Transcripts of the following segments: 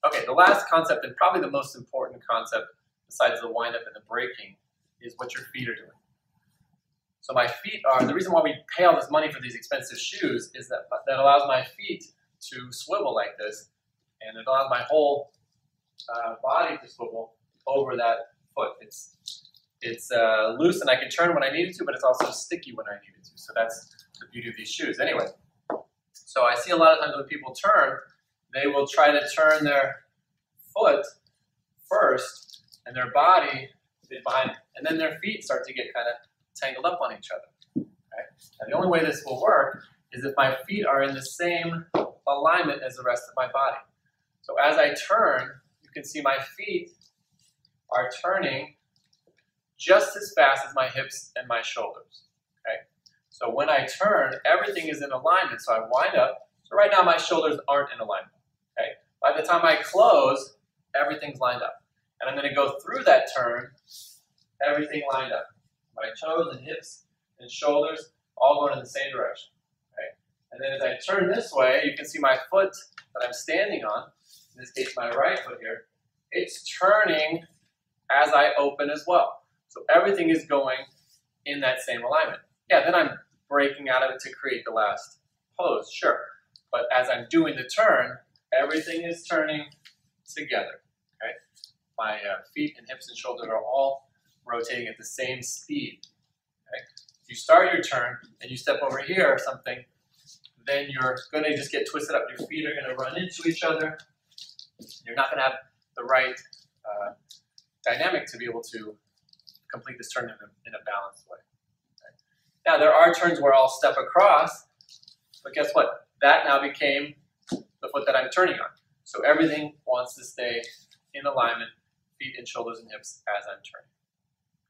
Okay, the last concept, and probably the most important concept besides the wind-up and the braking, is what your feet are doing. So my feet are, the reason why we pay all this money for these expensive shoes is that allows my feet to swivel like this, and it allows my whole body to swivel over that foot. It's loose and I can turn when I need it to, but it's also sticky when I need it to. So that's the beauty of these shoes. Anyway, so I see a lot of times when people turn, they will try to turn their foot first and their body behind, and then their feet start to get kind of tangled up on each other. Okay? And the only way this will work is if my feet are in the same alignment as the rest of my body. So as I turn, you can see my feet are turning just as fast as my hips and my shoulders. Okay? So when I turn, everything is in alignment. So I wind up. So right now my shoulders aren't in alignment. Okay? By the time I close, everything's lined up. And I'm going to go through that turn, everything lined up. My toes and hips and shoulders all going in the same direction. Okay? And then as I turn this way, you can see my foot that I'm standing on, in this case my right foot here, it's turning as I open as well. So everything is going in that same alignment. Yeah, then I'm breaking out of it to create the last pose, sure. But as I'm doing the turn, everything is turning together. Okay? My feet and hips and shoulders are all rotating at the same speed. Okay? If you start your turn and you step over here or something, then you're going to just get twisted up. Your feet are going to run into each other. You're not going to have the right dynamic to be able to complete this turn in a balanced way. Okay? Now, there are turns where I'll step across, but guess what? That now became the foot that I'm turning on. So everything wants to stay in alignment, feet and shoulders and hips as I'm turning.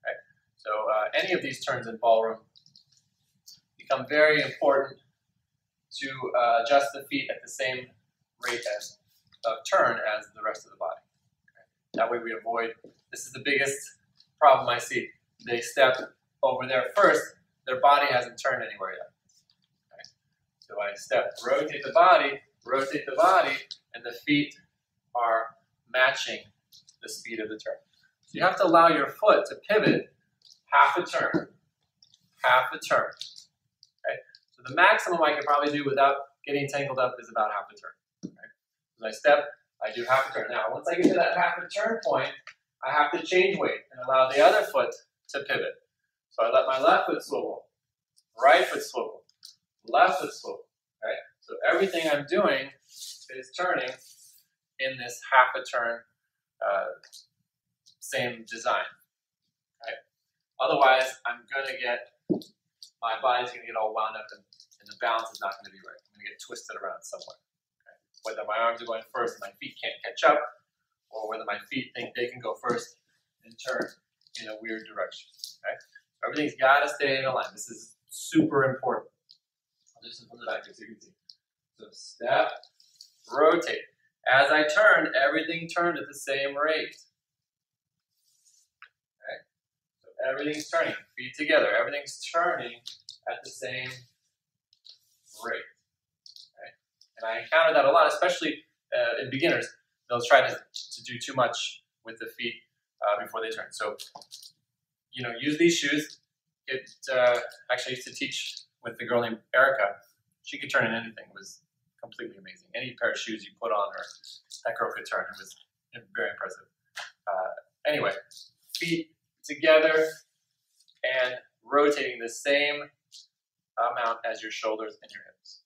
Okay? So any of these turns in ballroom become very important to adjust the feet at the same rate of turn as the rest of the body. Okay? That way we avoid, this is the biggest problem I see. They step over there first, their body hasn't turned anywhere yet. Okay? So I step, rotate the body, and the feet are matching the speed of the turn. So you have to allow your foot to pivot half a turn. Okay? So the maximum I can probably do without getting tangled up is about half a turn. Okay? As I step, I do half a turn. Now, once I get to that half a turn point, I have to change weight and allow the other foot to pivot. So I let my left foot swivel, right foot swivel, left foot swivel. Okay? So everything I'm doing is turning in this half a turn, same design. Okay? Otherwise, I'm going to get, my body's going to get all wound up and the balance is not going to be right. I'm going to get twisted around somewhere. Okay? Whether my arms are going first and my feet can't catch up, or whether my feet think they can go first and turn in a weird direction. Okay? Everything's got to stay in a line. This is super important. I'll do some from the back here so you can see. So step, rotate. As I turn, everything turned at the same rate. Okay? So everything's turning. Feet together. Everything's turning at the same rate. Okay? And I encounter that a lot, especially in beginners. They'll try to do too much with the feet before they turn. So, you know, use these shoes. Actually, I used to teach with a girl named Erica. She could turn in anything. It was completely amazing. Any pair of shoes you put on her, that girl could turn. It was very impressive. Anyway, feet together and rotating the same amount as your shoulders and your hips.